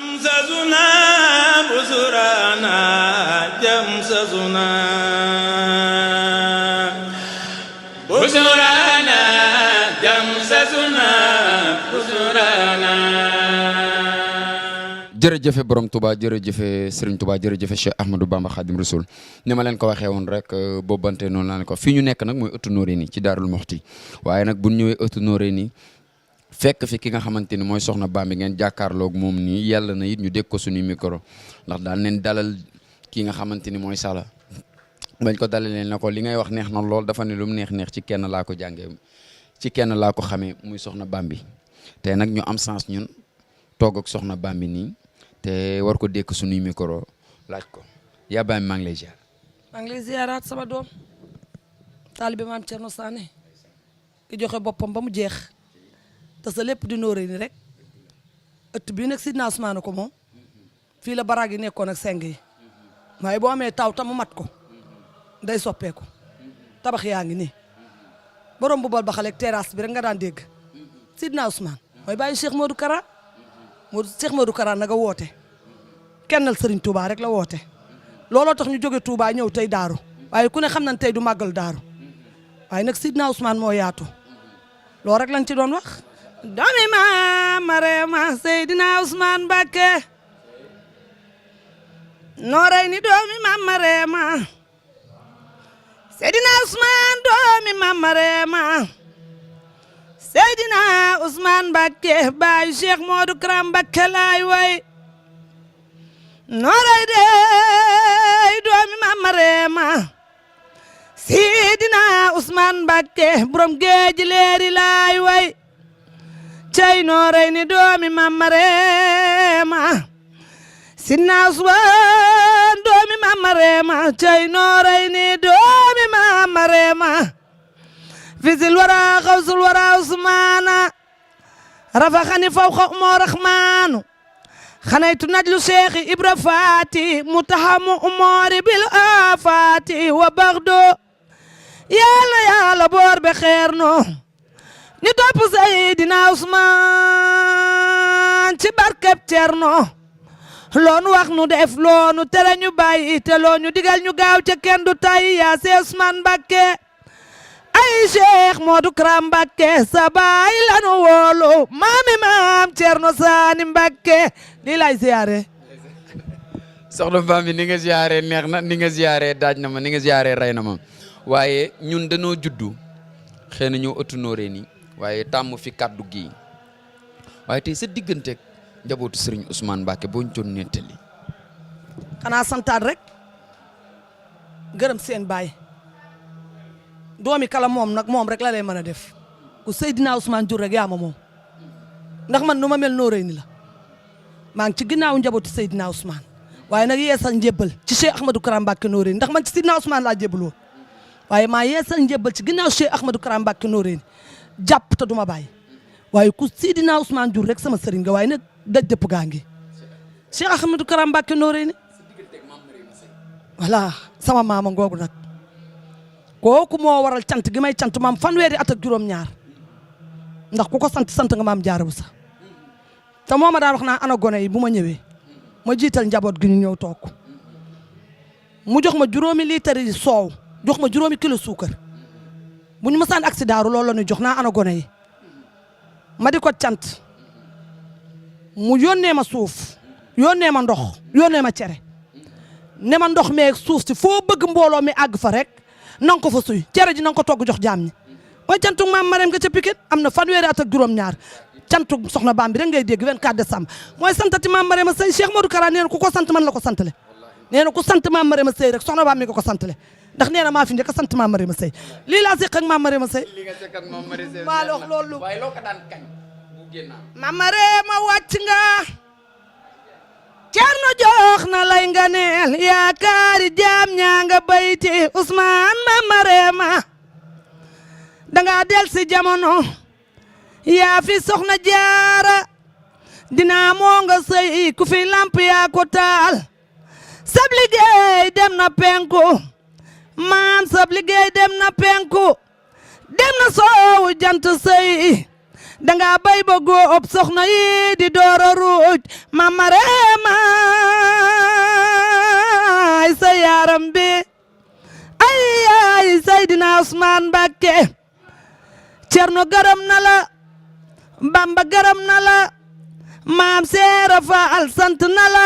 jamsasuna busurana jamsasuna busurana jamsasuna busurana. jërëjëfe borom Touba jërëjëfe Serigne Touba jërëjëfe Cheikh Ahmadou Bamba Khadim Rasoul ni ma leen ko waxee woon rek boobante noonu laa ne ko fii ñu nekk nag mooy ëttu Noreyni ci Daarul Muxti waaye nag bu ñu ñëwee ëttu Noreyni fekk fi ki nga xamante ni mooy soxna Bambi ngeen jàkkaarloog moom nii yàlla na it ñu dégg ko suñuy micro ndax daan neen dalal ki nga xamante ni mooy Sala bañ ko dalalee na ko li ngay wax neex na lool dafa ne lu mu neex ci kenn laa ko jàngee ci kenn laa ko xamee muy soxna Bambi te nag ñu am sens ñun toog ak soxna Bambi nii te war ko dékk suñuy micro laaj ko yaa Bambi maa ngi lay ziar. maa ngi lay ziaraat sama doom taalibe maam Thierno Sané ki joxe boppam ba mu jeex te sa lépp di Noreyni rek ëtt bii nag Sidna Ousmane ko moom fii la baraag yi nekkoon ak seng yi waaye boo amee taw tamu mat ko day soppeeku tabax yaa ngi nii borom bu bal ba xale ak terrasse bi rek nga daan dégg Sidna Ousmane mooy bàyyi Cheikh Modou Kara Cheikh Modou Kara na nga woote kennal Serigne Touba rek la woote looloo tax ñu jóge Touba ñëw tey daaru waaye ku ne xam nañ tey du màggal daaru waaye nag Sidna Ousmane moo yaatu loolu rek lañ ci doon wax doomi Maam Marema Seydina Ousmane Mbacké Noreyni doomi Maam Marema Seydina Ousmane doomi Maam Marema Seydina Ousmane Mbacké baayu Cheikh Modou Kara Mbacké laay way Noreyni doomi Maam Marema Seydina Ousmane Mbacké borom géeji leeri laay way cey Noreyni doomi Maam Marema Seydina Ousmane doomi Maam Marema cey Noreyni doomi Maam Marema fisil wara xawsul wara Ousmane rafaxani fawqa umo rahmanu xanaytu najlu Cheikh Ibra Fati mutahamu umori bil afati wa bagdo yàlla boor be xeerno ñu topp Seydina Ousmane ci barkeb Cerno loonu wax nu def loonu tere ñu bàyyi te loonu digal ñu gaaw ca kenn du tay yaa se Ousmane Mbacké ay Cheikh Modou Kara Mbacké sa baay lanu woolu maami maam Cerno Saani Mbacké lii lay ziyaare soxna Bambi ni nga ziyaare neex na ni nga ziyaare daaj na ma ni nga ziyaare rey na ma waaye ñun dañoo juddu xëy na ñoo ëttu Noreyni waaye tàmm fi kaddu gi waaye tey sa digganteeg njabootu Serigne Ousmane Mbacké boo ñu doon nettali. xanaa santaat rek gërëm seen baay doomi kala moom nag moom rek la lay mën a def ku Seydina Ousmane jur rek yaa ma moom ndax man nu ma mel Noreyni la maa ngi ci ginnaaw njabootu Seydina Ousmane waaye nag yeesal njébbal ci Cheikh Ahmadou Kara Mbacké Noreyni ndax man ci Seydina Ousmane laa jébbaloo waaye maa yeesal njébbal ci ginnaaw Cheikh Ahmadou Kara Mbacké Noreyni jàpp te duma bàyyi waaye ku Seydina Ousmane jur rek sama sëriñ nga waaye nag daj dëpp gaa ngi Cheikh Ahmadou Kara Mbacké Noreyni voilà sama maama ngoogu nag kooku moo waral cant gi may cant maam fanweeri at ak juróom-ñaar ndax ku ko sant nga maam Jaara Buso te moo ma daan wax naa ana gone yi bu ma ñëwee ma jiital njaboot gi ñu ñëw toog mu jox ma juróomi litre yi soow jox ma juróomi kilo suukar bu ñu mësaan accident loolu la ñuy jox naa ana gone yi ma di ko cant mu yónnee ma suuf yónnee ma ndox yónnee ma cere ne ma ndox meeg suuf si foo bëgg mbooloo mi àgg fa rek nanga ko fa suy cere ji nanga ko togg jox jaam ñi mooy cantug maam Marème nga ca Pikine am na fanweeri at ak juróom-ñaar cantug soxna Bambi rek ngay dégg 24 décembre mooy santati maam Marème Seye Cheikh Modou Kara nee na ku ko sant man la ko santale nee na ku sant maam Marème Seye rek soxna Bambi nga ko santale ndax nee na maa fi njëkk a sant maam Marème Seye lii laa seq ak maam Marème Seye maa la wax loolu waaye loo ko daan kañ bu génnaa maam Marème wàcc nga Cerno jox na lay nga neel yaakaari jaam ñaa nga bayti Ousmane maam Marème danga del si jamono yaa fi soxna jaara dinaa moo nga sëy ku fi lamp yaa ko taal sab liggéey dem na penku maam sab liggéey dem na penku dem na soowu jant sëy danga bay ba góob soxna yi di dooro ruuj Mama Reema ay sa yaram bi ay Seydina Ousmane Mbacké Cerno gërëm na la Bamba gërëm na la Maam Seera Faal sant na la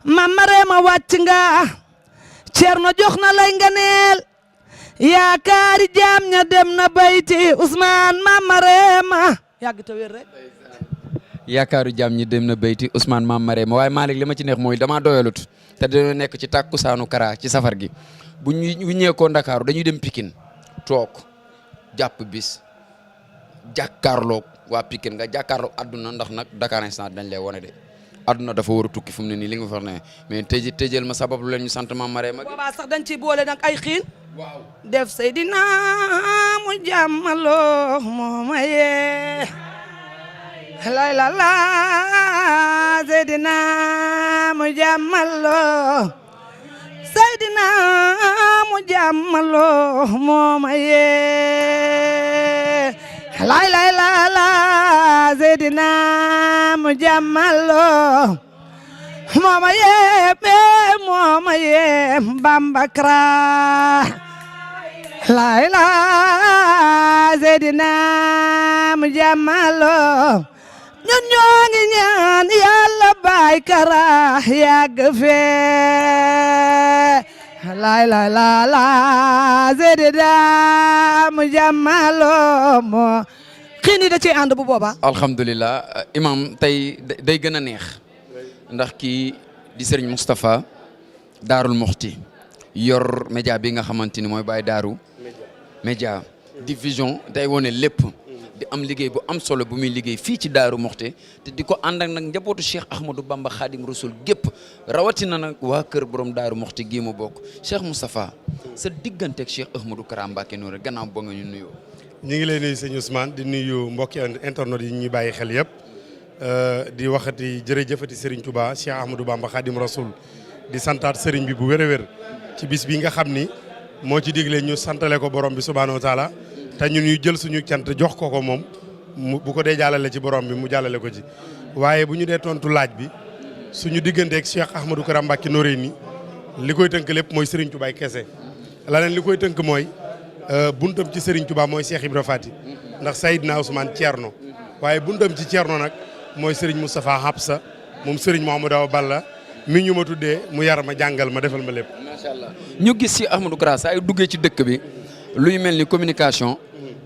Mama Reema wàcc nga Cerno jox na lay nganeel yaakaari jaam ña dem na bayti Ousmane Mama Reema yàgg te wér rek yaakaaru jaam ñi dem na bayti Ousmane Mama Reema waaye Malick li ma ci neex mooy dama doyalut te dañoo nekk ci tàkkusaanu Kara ci safar gi bu ñu ñeekoo Ndakaaru dañuy dem Pikine toog jàpp bis jàkkaarloog waa Pikine nga jàkkaarloog àdduna ndax nag Dakar instant dañ lay wone de àdduna dafa war a tukki fu mu ne nii li nga fa ne mais tëjël ma sabab lu leen ñu sant Mama Reema boobaa sax dañ ciy boole nag ay xiin waaw def Seydina mu jàmmaloo mooma yee lay la la Seydina mu jàmmaloo Seydina mu jàmmaloo mooma yee lay la la Seydina mu jàmmaloo mooma yee Bamba Kara lay la Seydina mu jàmmaloo ñun ñoo ngi ñaan Yàlla Baay Kara yàgg fee lay la Seydina mu jàmmaloo moo xiin yi da ciy ànd bu boobaa alhamdulilah imam tey day gën a neex ndax kii di Serigne Moustapha Daarul Muxti yor média bi nga xamante ni mooy Baye Daaru média division day wone lépp di am liggéey bu am solo bu muy liggéey fii ci Daaru Muxti te di ko ànd ak nag njabootu Cheikh Ahmadou Bamba Khadim Rasoul gépp rawatina nag waa kër borom Daaru Muxti gii mu bokk Cheikh Moustapha sa digganteeg Cheikh Ahmadou Kara Mbacké Noreyni gannaaw ba nga ñu nuyoo. ñu ngi lay nuyu sëñ Ousmane di nuyu mbokki internet yi ñuy bàyyi xel yëpp di waxati jërëjëfati Serigne Touba Cheikh Ahmadou Bamba Khadim Rasoul di santaat Serigne bi bu wér a wér ci bis bi nga xam ni moo ci digle ñu santale ko borom bi subhaanahu wa taala te ñun ñu jël suñu cant jox ko moom bu ko dee jàllale ci borom bi mu jàllale ko ci. waaye bu ñu dee tontu laaj bi suñu digganteeg Cheikh Ahmadou Kara Mbacké Noreyni li koy tënk lépp mooy Serigne Touba kese leneen li koy tënk mooy. buntam ci Serigne Touba mooy Cheikh Ibra Fati ndax Seydina Ousmane Thierno waaye buntam ci Thierno nag mooy Serigne Moustapha Habsa moom Serigne Mouhamadou Awa Balla mi ñu ma tuddee mu yar ma jàngal ma defal ma lépp. macha allah ñu gis ci Ahmadou Kara saa yu duggee ci dëkk bi luy mel ni communication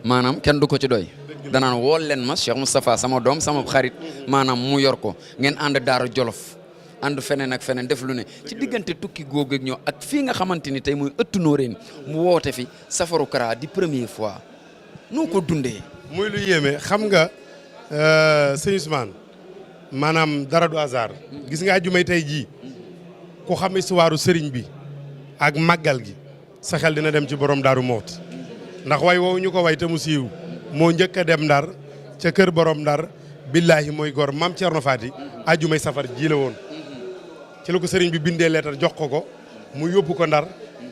maanaam kenn du ko ci doy. danaan wool leen ma Cheikh Moustapha sama doom sama xarit maanaam mu yor ko ngeen ànd Daara Jolof. ànd feneen ak feneen def lu ne ci diggante tukki googu ak ñoo ak fii nga xamante ni tey muy ëttu Noreyni mu woote fi safaru Kara di première fois noo ko dundee. muy lu yéeme xam nga sëñ Ousmane maanaam dara du hasard gis nga àjjumay tey jii ku xam histoire sëriñ bi ak màggal gi sa xel dina dem ci borom Daaru Muxti ndax way woowu ñu ko way te mu siiw moo njëkk a dem Ndar ca kër borom Ndar billaahi mooy gor Maam Cerno Faati àjjumay safar ji la woon. ci la ko sëriñ bi bindee leetar jox ko mu yóbbu ko Ndar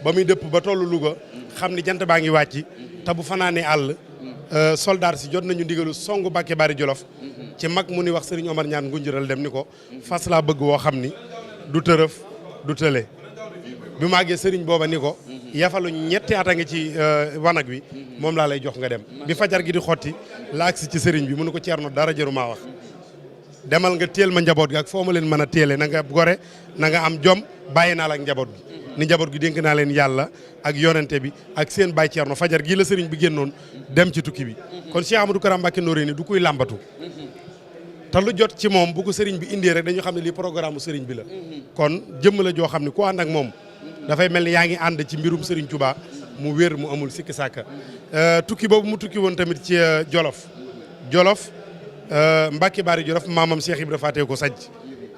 ba muy dëpp ba tollu Louga xam ni jant baa ngi wàcc te bu fanaanee àll soldaar si jot nañu ndigalu songu Mbàkke Bari Jolof ci mag mu ni wax sëriñ Omar ñaan ngunjural dem ni ko fas laa bëgg woo xam ni du tërëf du tële bi mu àggee sëriñ booba ni ko yafalu ñetti at a ngi ci wanag wi moom laa lay jox nga dem bi fajar gi di xotti la agsi ci sëriñ bi mu ne ko Ceerno dara jëru maa wax demal nga téel ma njaboot gi ak foo ma leen mën a téele na nga gore na nga am jom bàyyi naa la ak njaboot gi ni njaboot gi dénk naa leen yàlla ak yonente bi ak seen baay Ceerno fajar gii la sëriñ bi génnoon dem ci tukki bi kon Cheikh Ahmadou Kara Mbacké Noreyni du kuy làmbatu te lu jot ci moom bu ko sëriñ bi indee rek dañu xam ne lii programme sëriñ bi la kon jëmm la joo xam ne ku ànd ak moom dafay mel ni yaa ngi ànd ci mbirum sëriñ Touba mu wér mu amul sikki sàkka tukki boobu mu tukki woon tamit ci Jolof Mbacke Bari Jolof maamam Cheikh Ibra Faté ko sajj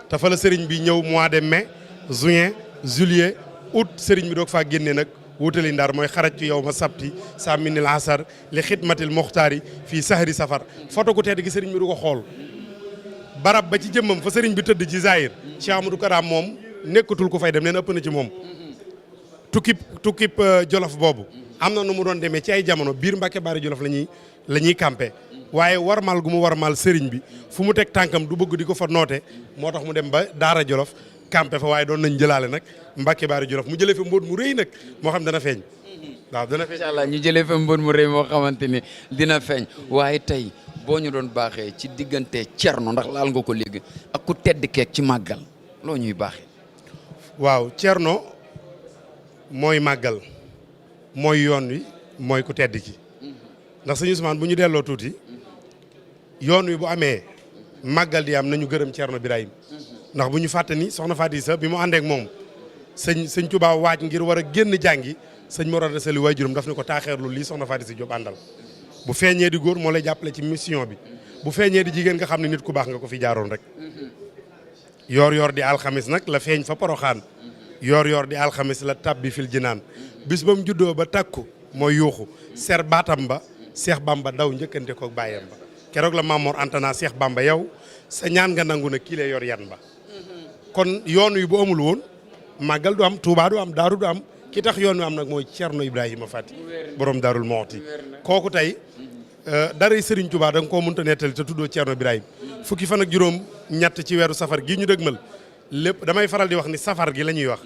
te fa la sëriñ bi ñëw mois de mai juin juillet août sëriñ bi doog faa génne nag wutali Ndar mooy xaraj ci yow ma sabti sa minil asar li xidmatil moxtaari fii sahri safar photo ku tedd gi sëriñ bi du ko xool barab ba ci jëmmam fa sëriñ bi tëdd ci Zahir Cheikh Ahmadou Kara moom nekkatul ku fay dem nee na ëpp na ci moom tukkib Jolof boobu am na nu mu doon demee ci ay jamono biir Mbacke Bari Jolof la ñuy campé waaye warmal gu mu warmal sëriñ bi fu mu teg tànkam du bëgg di ko fa noote moo tax mu dem ba Daara Jolof campé fa waaye doon nañ jëlaale nag Mbàkke Baari Jolof mu jëlee fa mbóot mu rëy nag moo xam dana feeñ waaw dana feeñ. incha allah ñu jëlee fa mbóot mu rëy moo xamante ni dina feeñ waaye tey boo ñu doon baaxee ci diggante Cerno ndax laal nga ko léegi ak ku tedd keek ci màggal loo ñuy baaxee. waaw Cerno mooy màggal mooy yoon wi mooy ku tedd ki ndax sëñ Ousmane bu ñu delloo tuuti yoon wi bu amee màggal di am nañu gërëm Cerno Birahim ndax bu ñu fàtte ni soxna Faty Issa bi mu àndeek moom sëñ Touba waaj ngir war a génn jàngi sëñ Mor Anta Sali waajuram daf ne ko taaxeerlu lii soxna Faty Issa Diop àndal bu feeñee di góor moo lay jàppale ci mission bi bu feeñee di jigéen nga xam ne nit ku baax nga ko fi jaaroon rek yoor di alxamis nag la feeñ fa Poroxaan yoor di alxamis la tabbi fil jinaan bis ba mu juddoo ba takku mooy yuuxu ser baatam ba Seex Bamba daw njëkkante ko bàyyam ba keroog la Mamor Antana Seex Bamba yow sa ñaan nga nangu na kii lay yor yan ba kon yoon wi bu amul woon màggal du am Touba du am Daaru du am ki tax yoon wi am nag mooy Cerno Ibrahima Faty borom Daarul Muxti kooku tey daray Serigne Touba da nga koo mënta nettali te tuddoo Cerno Ibrahima fukki fan ak juróom ñett ci weeru safar gi ñu dëgmal lépp damay faral di wax ni safar gi la ñuy wax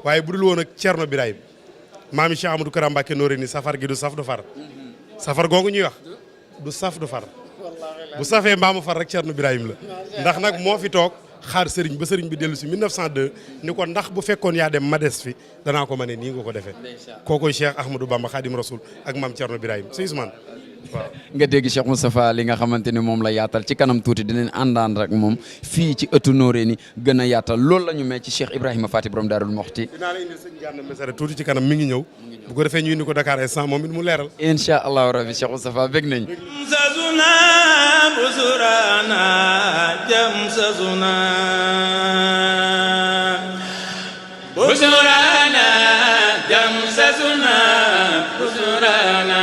waaye bu dul woon ak Cerno Ibrahima maami Cheikh Amadou Kara Mbacké nooré ni safar gi du saf du far safar googu ñuy wax du saf du far bu safee mbaamu far rek Cerno Ibrahima la ndax nag moo fi toog xaar sëriñ ba sëriñ bi dellu si 1902 ni ko ndax bu fekkoon yaa dem ma des fi danaa ko mane nii nga ko defee kookoy Cheikh Ahmadou Bamba Khadim Rasoul ak maam Cerno Ibrahima sëñ Ousmane waaw nga dégg Cheikh Moustapha li nga xamante ni moom la yaatal ci kanam tuuti dinañ àndaan rek moom fii ci ëttu Noreyni gën a yaatal loolu la ñu mee ci Cheikh Ibrahima Faty borom Daarul Muxti. dinaa la indil sëñ Gana Messere tuuti ci kanam mi ngi ñëw bu ko defee ñu indi ko Dakar instant moom it mu leeral. incha allahu rabi Cheikh Moustapha bég nañ. busurana jam sasuna busurana